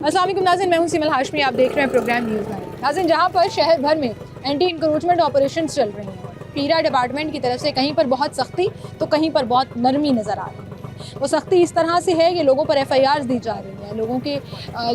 अस्सलाम वालेकुम नाज़रीन, मैं हूं सिमल हाशमी, आप देख रहे हैं प्रोग्राम न्यूज़ नाइन। नाज़रीन, जहां पर शहर भर में एंटी इंक्रोचमेंट ऑपरेशन चल रहे हैं, पीरा डिपार्टमेंट की तरफ से कहीं पर बहुत सख्ती तो कहीं पर बहुत नरमी नज़र आ रही है। वो सख्ती इस तरह से है कि लोगों पर FIRs दी जा रही हैं,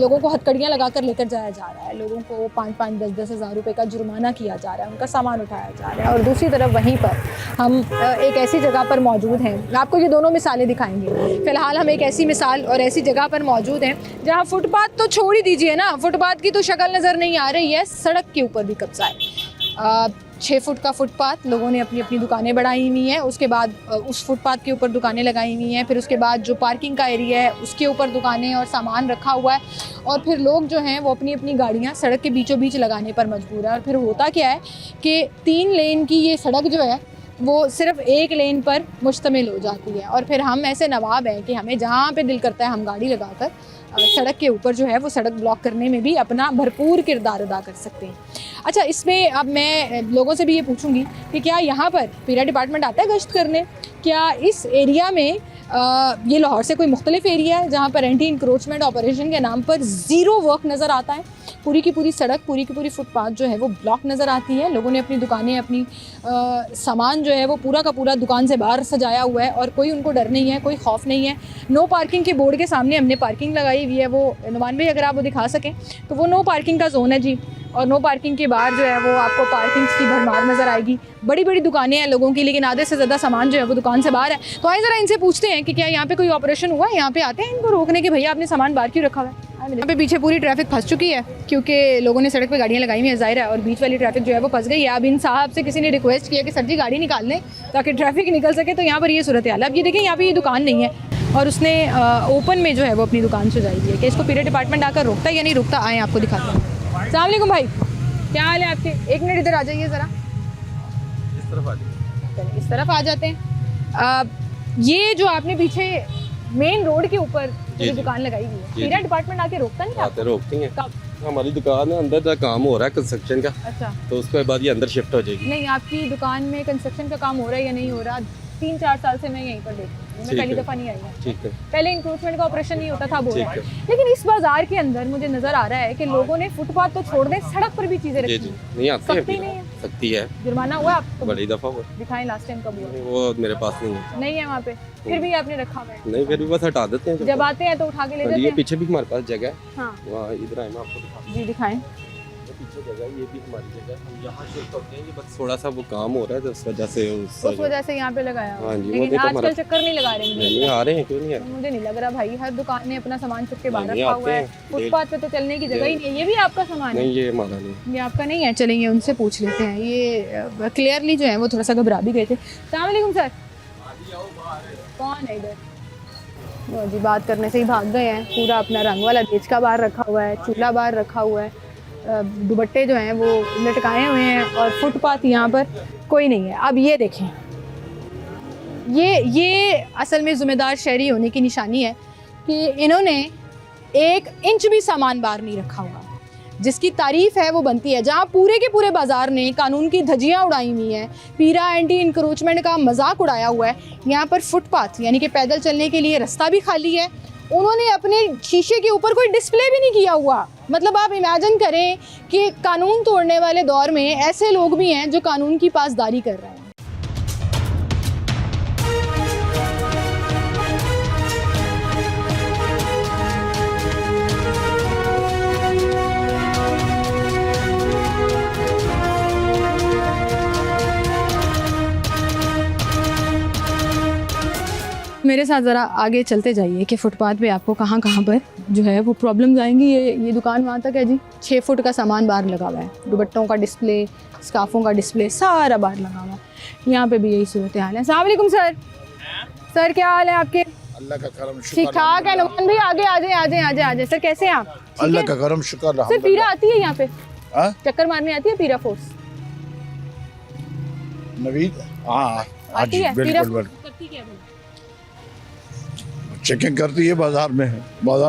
लोगों को हथकड़ियाँ लगाकर लेकर जाया जा रहा है, लोगों को 5-5, 10-10 हज़ार रुपये का जुर्माना किया जा रहा है, उनका सामान उठाया जा रहा है। और दूसरी तरफ वहीं पर हम एक ऐसी जगह पर मौजूद हैं, आपको ये दोनों मिसालें दिखाएंगे। फ़िलहाल हम एक ऐसी मिसाल और ऐसी जगह पर मौजूद हैं जहाँ फुटपाथ तो छोड़ ही दीजिए ना, फुटपाथ की तो शक्ल नज़र नहीं आ रही है, सड़क के ऊपर भी कब्जा है। 6 फुट का फुटपाथ, लोगों ने अपनी अपनी दुकानें बढ़ाई हुई हैं, उसके बाद उस फुटपाथ के ऊपर दुकानें लगाई हुई हैं, फिर उसके बाद जो पार्किंग का एरिया है उसके ऊपर दुकानें और सामान रखा हुआ है, और फिर लोग जो हैं वो अपनी अपनी गाड़ियाँ सड़क के बीचों बीच लगाने पर मजबूर है। और फिर होता क्या है कि 3 लेन की ये सड़क जो है वो सिर्फ 1 लेन पर मुश्तमिल हो जाती है, और फिर हम ऐसे नवाब हैं कि हमें जहाँ पे दिल करता है हम गाड़ी लगाकर सड़क के ऊपर जो है वो सड़क ब्लॉक करने में भी अपना भरपूर किरदार अदा कर सकते हैं। अच्छा, इसमें अब मैं लोगों से भी ये पूछूंगी कि क्या यहाँ पर पीरा डिपार्टमेंट आता है गश्त करने? क्या इस एरिया में ये लाहौर से कोई मुख्तलिफ एरिया है जहाँ पर एंटी इंक्रोचमेंट ऑपरेशन के नाम पर ज़ीरो वर्क नज़र आता है? पूरी की पूरी सड़क, पूरी की पूरी फुटपाथ जो है वो ब्लॉक नज़र आती है, लोगों ने अपनी दुकानें, अपनी सामान जो है वो पूरा का पूरा दुकान से बाहर सजाया हुआ है, और कोई उनको डर नहीं है, कोई खौफ नहीं है। नो पार्किंग के बोर्ड के सामने हमने पार्किंग लगाई हुई है, वो नुमान भाई अगर आप वो दिखा सकें तो वो नो पार्किंग का जोन है जी, और नो पार्किंग के बाहर जो है वो आपको पार्किंग्स की भरमार नज़र आएगी। बड़ी बड़ी दुकानें हैं लोगों की, लेकिन आधे से ज़्यादा सामान जो है वो दुकान से बाहर है। तो आइए ज़रा इनसे पूछते हैं कि क्या यहाँ पे कोई ऑपरेशन हुआ है, यहाँ पे आते हैं इनको रोकने के, भैया आपने सामान बाहर क्यों रखा हुआ है? यहाँ पे पीछे पूरी ट्रैफिक फंस चुकी है क्योंकि लोगों ने सड़क पे गाड़ियाँ लगाई हुई है, ज़ाहिर है, और बीच वाली ट्रैफिक जो है वो फंस गई है। अब इन साहब से किसी ने रिक्वेस्ट किया कि सर जी गाड़ी निकाल लें ताकि ट्रैफिक निकल सके, तो यहाँ पर ये सूरत हाल है। अब ये देखें, यहाँ पे ये दुकान नहीं है और उसने ओपन में जो है वो अपनी दुकान सजाई दी है कि इसको पीरा डिपार्टमेंट आकर रोकता है या नहीं रोकता। आएँ आपको दिखाते हैं। अस्सलाम वालेकुम भाई, क्या हाल है आपके? 1 मिनट इधर आ जाइए ज़रा, इस तरफ आ जाइए। इस तरफ आ जाते हैं। ये जो आपने पीछे मेन रोड के ऊपर जी, दुकान लगाई हुई है, जी, पीरा जी। डिपार्टमेंट आके रोकता नहीं आते रोकती हैं। कब? हमारी दुकान है, अंदर का काम हो रहा है कंस्ट्रक्शन का, अच्छा, तो उसके बाद ये अंदर शिफ्ट हो जाएगी। नहीं, आपकी दुकान में कंस्ट्रक्शन का काम हो रहा है या नहीं हो रहा? 3-4 साल से मैं यहीं पर देख रही हूँ, मैं ठीक पहली है। दफ़ा नहीं आई हूँ। ठीक है, पहले इंक्रोचमेंट का ऑपरेशन नहीं होता था बोल रहे ठीक हैं, है। लेकिन इस बाजार के अंदर मुझे नजर आ रहा है कि लोगों ने फुटपाथ तो छोड़ दें, सड़क पर भी चीजें जी रखी जी, हैं। नहीं आते सख्ती नहीं हैं, है? सख्ती है, जुर्माना हुआ आपको? बड़ी दफ़ा हुआ। दिखाएं लास्ट टाइम कब हुआ? वो मेरे पास नहीं है। नहीं है वहाँ पे, फिर भी आपने रखा हुआ है? नहीं, फिर भी बस हटा देते हैं। जब आते हैं तो उठा के ले ये जाते हैं? पीछे भी हमारे पास जगह है, हाँ वहाँ इधर आए मैं आपको दिखा। जी, दिखाएं। पीछे जगह, ये भी हमारी जगह है, हम यहाँ शिफ्ट होते हैं। ये बस थोड़ा सा वो काम हो रहा है तो उस वजह से उस वजह से यहाँ पे लगाया हुआ है। हाँ जी, वो लेकिन नहीं तो आजकल हमारा- चक्कर नहीं लगा रहे हैं। नहीं आ रहे हैं, क्यों नहीं आ रहे? मुझे नहीं लग रहा भाई, हर दुकान ने अपना सामान चुप के बाहर नहीं, रखा आते हुआ है, हैं। फुटपाथ पे तो चलने की जगह ही नहीं है। ये भी आपका सामान है? नहीं, ये हमारा नहीं। ये आपका नहीं है? चलेंगे उनसे पूछ लेते हैं। ये क्लियरली जो है वो थोड़ा सा घबरा भी गए थे। अस्सलाम वालेकुम सर, कौन है इधर? वो जी बात करने से ही भाग गए हैं। पूरा अपना रंग वाला बेच का बाहर रखा हुआ है, चूल्हा बाहर रखा हुआ है, दुपट्टे जो हैं वो लटकाए हुए हैं, और फुटपाथ यहाँ पर कोई नहीं है। अब ये देखें, ये असल में ज़िम्मेदार शहरी होने की निशानी है कि इन्होंने 1 इंच भी सामान बाहर नहीं रखा हुआ, जिसकी तारीफ़ है वो बनती है। जहाँ पूरे के पूरे बाज़ार ने कानून की धज्जियाँ उड़ाई हुई हैं, पीरा एंटी इंक्रोचमेंट का मजाक उड़ाया हुआ है, यहाँ पर फुटपाथ यानी कि पैदल चलने के लिए रास्ता भी खाली है। उन्होंने अपने शीशे के ऊपर कोई डिस्प्ले भी नहीं किया हुआ। मतलब आप इमेजिन करें कि कानून तोड़ने वाले दौर में ऐसे लोग भी हैं जो कानून की पासदारी कर रहे हैं। मेरे साथ ज़रा आगे चलते जाइए कि फुटपाथ पे आपको कहाँ कहाँ पर जो है वो प्रॉब्लम्स आएंगी। ये दुकान वहाँ तक है जी, 6 फुट का सामान बाहर लगा हुआ है, दुपट्टों का डिस्प्ले, स्कार्फों का डिस्प्ले, सारा बाहर लगा हुआ है। यहाँ पे भी यही सूरत हाल है। अस्सलाम वालेकुम सर, सर क्या हाल है आपके? अल्लाह का करम शुक्र। ठीक ठाक है। नुमान भाई आगे आ जाए। सर कैसे हैं आप? अल्लाह का करम शुक्र। सर पीरा आती है यहाँ पे? हाँ? चक्कर मारने आती है पीरा फोर्स? नवीद, हाँ आती है पीरा बिल्कुल फोर्स? बिल्कुल। करती क्या है? चेकिंग करती है बाजार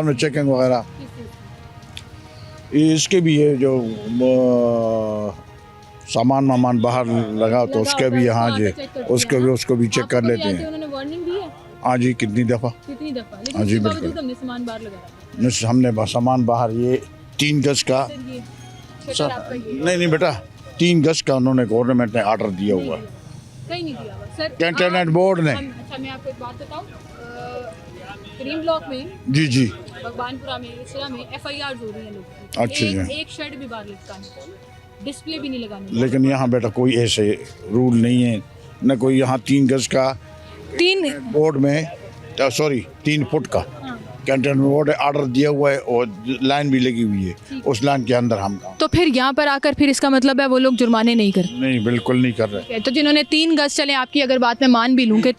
में चेकिंग वगैरह। इसके भी है जो सामान वामान बाहर लगा तो उसके भी, हाँ जी, उसको भी चेक कर लेते हैं। उन्होंने वार्निंग दी है? हाँ जी, कितनी दफ़ा। कितनी दफ़ा? हाँ जी, लेकिन बिल्कुल। हमने सामान बाहर लगा रखा है। हमने सामान बाहर ये 3 गज का ये सर, शटर आपका ये नहीं बेटा 3 गज का उन्होंने गवर्नमेंट ने ऑर्डर दिया हुआ है कहीं नहीं दिया हुआ सर। कैंटनमेंट बोर्ड ने। अच्छा मैं आपको एक बात बताऊं, क्रीम ब्लॉक में, जी जी भगवानपुरा में, इसरा में FIR हो रही है लोग की। अच्छा जी। एक शेड भी बाहर लगता है, डिस्प्ले भी नहीं लगाने। लेकिन यहाँ बेटा कोई ऐसे रूल नहीं है, न कोई यहाँ 3 गज का 3 बोर्ड में, सॉरी 3 फुट का कैंटनमेंट बोर्ड ऑर्डर दिया हुआ है और लाइन भी लगी हुई है, उस लाइन के अंदर हम तो फिर यहाँ पर आकर फिर इसका मतलब है वो लोग जुर्माने नहीं करते। नहीं बिल्कुल नहीं कर रहे। तो जिन्होंने 3 गज चले, आपकी अगर बात में मान भी लूँ कि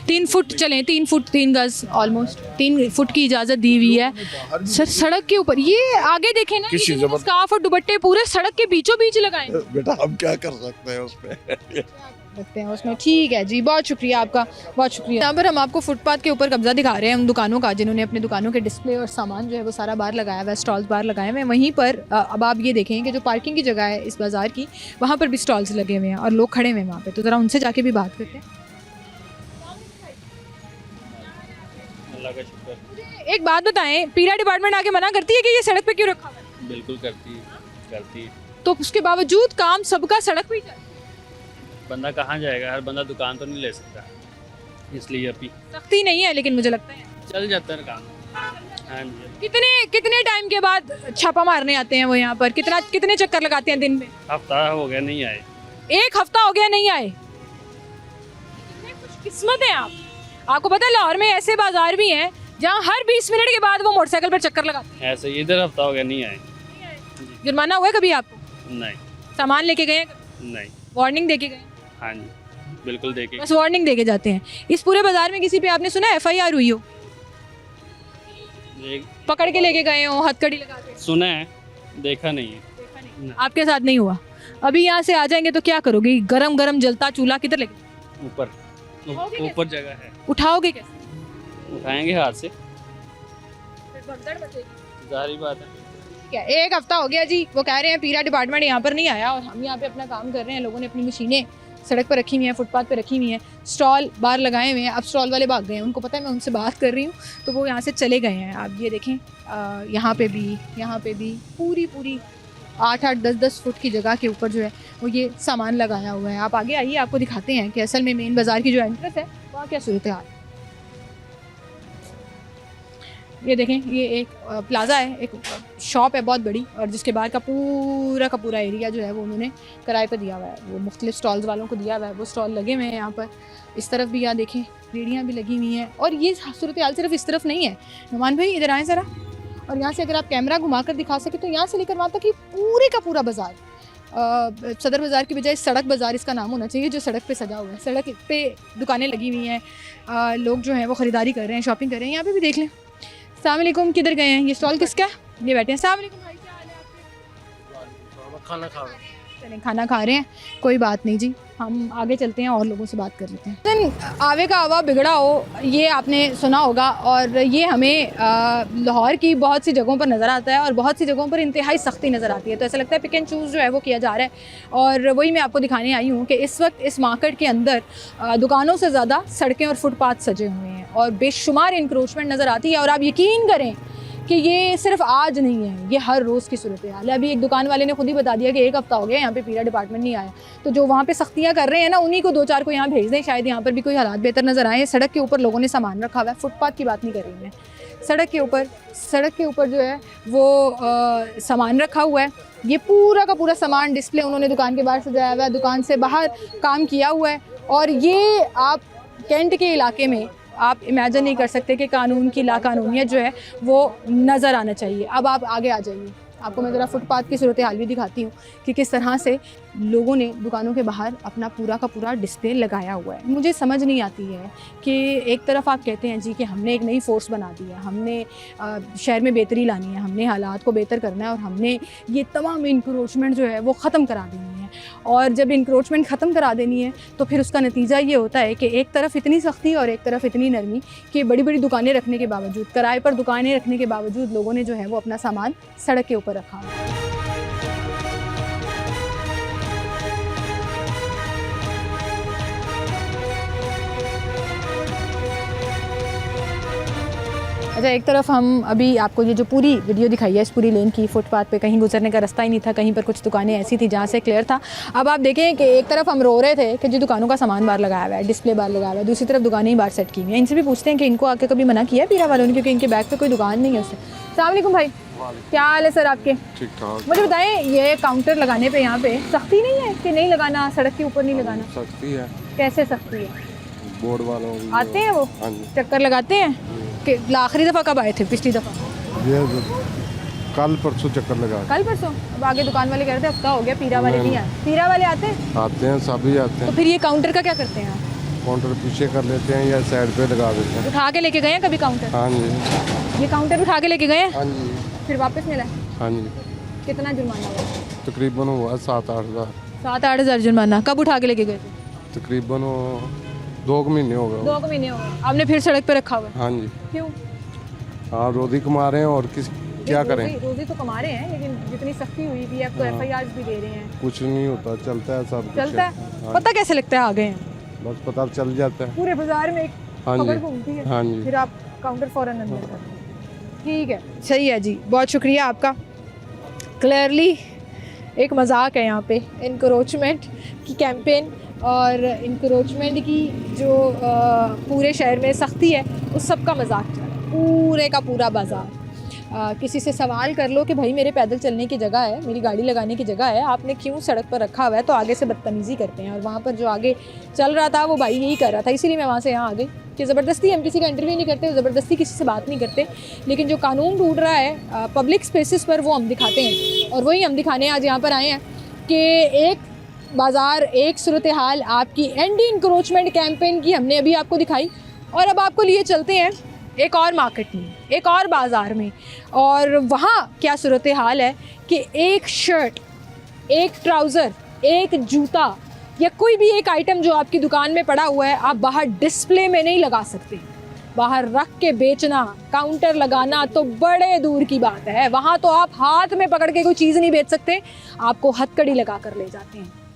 3 फुट चले, 3 फुट 3 गज ऑलमोस्ट 3 फुट की इजाज़त दी हुई है सर, सड़क के ऊपर ये आगे देखें ना, किसी स्कार्फ और दुपट्टे पूरे सड़क के बीचों बीच लगाए बेटा हम क्या कर सकते हैं उसमें रखते हैं उसमें। ठीक है जी, बहुत शुक्रिया आपका, बहुत शुक्रिया। यहाँ पर हम आपको फुटपाथ के ऊपर कब्जा दिखा रहे हैं उन दुकानों का जिन्होंने अपने दुकानों के डिस्प्ले और सामान जो है वो सारा बाहर लगाया हुआ है, स्टॉल्स बाहर लगाए हुए हैं। वहीं पर अब आप ये देखें कि जो पार्किंग की जगह है इस बाज़ार की, वहाँ पर भी स्टॉल्स लगे हुए हैं और लोग खड़े हुए हैं वहाँ पर, तो ज़रा उनसे जाके भी बात करते हैं। एक बात बताएं, पीरा डिपार्टमेंट आके मना करती है कि ये सड़क पे क्यों रखा हुआ है? बिल्कुल करती है। तो उसके बावजूद काम सबका सड़क पे ही चल, बंदा कहाँ जाएगा, हर बंदा दुकान तो नहीं ले सकता, इसलिए अभी सख्ती नहीं है, लेकिन मुझे लगता है चल जाता है काम। हाँ जी, कितने टाइम के बाद छापा मारने आते हैं वो यहाँ पर, कितने चक्कर लगाते हैं दिन में? हफ्ता हो गया नहीं आए। 1 हफ्ता हो गया नहीं आए। किस्मत है आपको पता है लाहौर में ऐसे बाजार भी हैं जहाँ हर 20 मिनट के बाद वो मोटरसाइकिल पर चक्कर लगाते ऐसे ही इधर हफ्ता हो गया नहीं आए। हैं। जुर्माना हुआ है कभी आपको? नहीं सामान लेके गए हैं कभी? नहीं। वार्निंग देके गए? हाँ जी बिल्कुल देखे। बस वार्निंग देके जाते हैं। इस पूरे बाजार में किसी पे आपने सुना FIR हुई हो, पकड़ के लेके गए हो हथकड़ी लगा के? सुना है, देखा नहीं है। नहीं। आपके साथ नहीं हुआ? अभी यहाँ से आ जाएंगे तो क्या करोगे? गरम गरम जलता चूल्हा किधर लेके ऊपर जगह है, उठाओगे कैसे? उठाएंगे हाथ से, फिर भगदड़ मचेगी। जाहिर बात है। ठीक है, 1 हफ्ता हो गया जी, वो कह रहे हैं पीरा डिपार्टमेंट यहाँ पर नहीं आया और हम यहाँ पे अपना काम कर रहे हैं। लोगों ने अपनी मशीनें सड़क पर रखी हुई हैं, फुटपाथ पर रखी हुई हैं, स्टॉल बाहर लगाए हुए हैं। अब स्टॉल वाले भाग गए हैं, उनको पता है मैं उनसे बात कर रही हूँ तो वो यहाँ से चले गए हैं। आप ये देखें, यहाँ पे भी पूरी 8-8, 10-10 फुट की जगह के ऊपर जो है वो ये सामान लगाया हुआ है। आप आगे आइए, आपको दिखाते हैं कि असल में मेन बाज़ार की जो एंट्रेंस है वहाँ क्या सूरत हाल। ये देखें, ये एक प्लाज़ा है, एक शॉप है बहुत बड़ी, और जिसके बाहर का पूरा एरिया जो है वो उन्होंने किराए पर दिया हुआ है, वो मुख्तलिफ स्टॉल्स वालों को दिया हुआ है। वो स्टॉल लगे हुए हैं यहाँ पर, इस तरफ भी यहाँ देखें रेहड़ियाँ भी लगी हुई हैं। और ये सूरत हाल सिर्फ इस तरफ नहीं है। नुमान भाई इधर आएँ ज़रा, और यहाँ से अगर आप कैमरा घुमा कर दिखा सके तो यहाँ से लेकर वहाँ तक कि पूरे का पूरा बाज़ार, सदर बाज़ार की बजाय सड़क बाज़ार इसका नाम होना चाहिए, जो सड़क पे सजा हुआ है। सड़क पे दुकानें लगी हुई हैं, लोग जो हैं वो ख़रीदारी कर रहे हैं, शॉपिंग कर रहे हैं। यहाँ पे भी देख लें। अस्सलाम वालेकुम, किधर गए हैं? ये स्टॉल किसका है? ये बैठे हैं। अस्सलाम वालेकुम भाई, क्या हाल है आपके? खाना खा रहे हैं। चलें, खाना खा रहे हैं, कोई बात नहीं जी, हम आगे चलते हैं और लोगों से बात कर लेते हैं। आवे का हवा बिगड़ा हो, ये आपने सुना होगा, और ये हमें लाहौर की बहुत सी जगहों पर नज़र आता है और बहुत सी जगहों पर इंतहाई सख्ती नज़र आती है। तो ऐसा लगता है पिक एंड चूज़ जो है वो किया जा रहा है, और वही मैं आपको दिखाने आई हूँ कि इस वक्त इस मार्केट के अंदर दुकानों से ज़्यादा सड़कें और फुटपाथ सजे हुए हैं और बेशुमार इंक्रोचमेंट नज़र आती है। और आप यकीन करें कि ये सिर्फ आज नहीं है, ये हर रोज़ की सूरत हाल है। अभी एक दुकान वाले ने खुद ही बता दिया कि 1 हफ्ता हो गया यहाँ पे पीरा डिपार्टमेंट नहीं आया। तो जो वहाँ पे सख्तियाँ कर रहे हैं ना, उन्हीं को 2-4 को यहाँ भेज दें, शायद यहाँ पर भी कोई हालात बेहतर नज़र आए। सड़क के ऊपर लोगों ने सामान रखा हुआ है, फुटपाथ की बात नहीं कर रही मैं, सड़क के ऊपर जो है वो सामान रखा हुआ है। ये पूरा का पूरा सामान डिस्प्ले उन्होंने दुकान के बाहर सजाया हुआ है, दुकान से बाहर काम किया हुआ है। और ये आप कैंट के इलाके में आप इमेजिन नहीं कर सकते कि कानून की लाकानूनियत जो है वो नज़र आना चाहिए। अब आप आगे आ जाइए, आपको मैं ज़रा फुटपाथ की सूरत हाल भी दिखाती हूँ कि किस तरह से लोगों ने दुकानों के बाहर अपना पूरा का पूरा डिस्प्ले लगाया हुआ है। मुझे समझ नहीं आती है कि एक तरफ आप कहते हैं जी कि हमने एक नई फ़ोर्स बना दी है, हमने शहर में बेहतरी लानी है, हमने हालात को बेहतर करना है और हमने ये तमाम इंक्रोचमेंट जो है वो ख़त्म करा देनी है। और जब इंक्रोचमेंट ख़त्म करा देनी है तो फिर उसका नतीजा ये होता है कि एक तरफ इतनी सख्ती और एक तरफ इतनी नरमी कि बड़ी बड़ी दुकानें रखने के बावजूद, किराए पर दुकानें रखने के बावजूद लोगों ने जो है वो अपना सामान सड़क के ऊपर रखा है। अच्छा, एक तरफ हम अभी आपको ये जो पूरी वीडियो दिखाई है इस पूरी लेन की, फुटपाथ पे कहीं गुजरने का रास्ता ही नहीं था, कहीं पर कुछ दुकानें ऐसी थी जहाँ से क्लियर था। अब आप देखें कि एक तरफ हम रो रहे थे कि जो दुकानों का सामान बाहर लगाया हुआ है, डिस्प्ले बाहर लगाया हुआ है, दूसरी तरफ दुकानें ही बाहर सेट की हुई हैं। इनसे भी पूछते हैं कि इनको आके कभी मना किया है पीरा वालों ने, क्योंकि इनके बैग पे कोई दुकान नहीं है उससे। अस्सलाम वालेकुम भाई, क्या हाल है सर आपके? ठीक ठाक। मुझे बताएं, ये काउंटर लगाने पे यहाँ पे सख्ती नहीं है कि नहीं लगाना, सड़क के ऊपर नहीं लगाना? सख्ती है, कैसे सख्ती है? बोर्ड वालों आते हैं वो, हाँ जी। चक्कर लगाते हैं कि आखिरी दफ़ा कब आए थे? पिछली दफ़ा ये कल परसों चक्कर लगा कल परसों। अब आगे दुकान वाले कह रहे थे हफ्ता हो गया, पीरा वाले नहीं आए। पीरा वाले आते हैं? आते हैं, सभी आते तो हैं। फिर ये काउंटर का क्या करते हैं आप? काउंटर पीछे कर लेते हैं या साइड पे लगा देते हैं। उठा के लेके गए हैं कभी काउंटर? हाँ जी, ये काउंटर उठा के लेके गए हैं, हाँ जी, फिर वापस मिला? हाँ जी। कितना जुर्माना हुआ? तकरीबन हुआ 7-8 हज़ार। 7-8 हज़ार जुर्माना। कब उठा के लेके गए थे? तकरीबन 2 महीने हो गए। 2 महीने हो गए। आपने फिर सड़क पे रखा हुआ है? हाँ जी, क्यों? हाँ रोज़ी कमा रहे हैं और क्या करें। रोजी तो कमा रहे हैं, लेकिन जितनी सख्ती हुई भी है, आपको FIR भी दे रहे हैं, कुछ नहीं होता, चलता है सब कुछ। चलता है। हाँ, पता कैसे लगता है आ गए हैं? बस पता चल जाता है। पूरे बाजार में एक हाँ खबर जी, घूमती है, हाँ जी। फिर आप काउंटर फौरन अंदर करते हैं। ठीक है, सही है जी, बहुत शुक्रिया आपका। क्लियरली एक मजाक है यहाँ पे, इनक्रोचमेंट की कैंपेन और इनक्रोचमेंट की जो पूरे शहर में सख्ती है उस सब का मजाक चल रहा है, पूरे का पूरा बाज़ार। किसी से सवाल कर लो कि भाई मेरे पैदल चलने की जगह है, मेरी गाड़ी लगाने की जगह है, आपने क्यों सड़क पर रखा हुआ है? तो आगे से बदतमीज़ी करते हैं। और वहाँ पर जो आगे चल रहा था वो भाई यही कर रहा था, इसीलिए मैं वहाँ से यहाँ आ गई कि ज़बरदस्ती हम किसी का इंटरव्यू नहीं करते, ज़बरदस्ती किसी से बात नहीं करते, लेकिन जो कानून टूट रहा है पब्लिक स्पेसिस पर वो हम दिखाते हैं। और वही हम दिखाने आज यहाँ पर आए हैं कि एक बाज़ार, एक सूरत हाल आपकी एंटी इंक्रोचमेंट कैंपेन की हमने अभी आपको दिखाई, और अब आपको लिए चलते हैं एक और मार्केट में, एक और बाज़ार में। और वहाँ क्या सूरत हाल है कि एक शर्ट, एक ट्राउज़र, एक जूता या कोई भी एक आइटम जो आपकी दुकान में पड़ा हुआ है, आप बाहर डिस्प्ले में नहीं लगा सकते। बाहर रख के बेचना, काउंटर लगाना तो बड़े दूर की बात है। वहाँ तो आप हाथ में पकड़ के कोई चीज़ नहीं बेच सकते, आपको हथकड़ी लगा कर ले जाते हैं।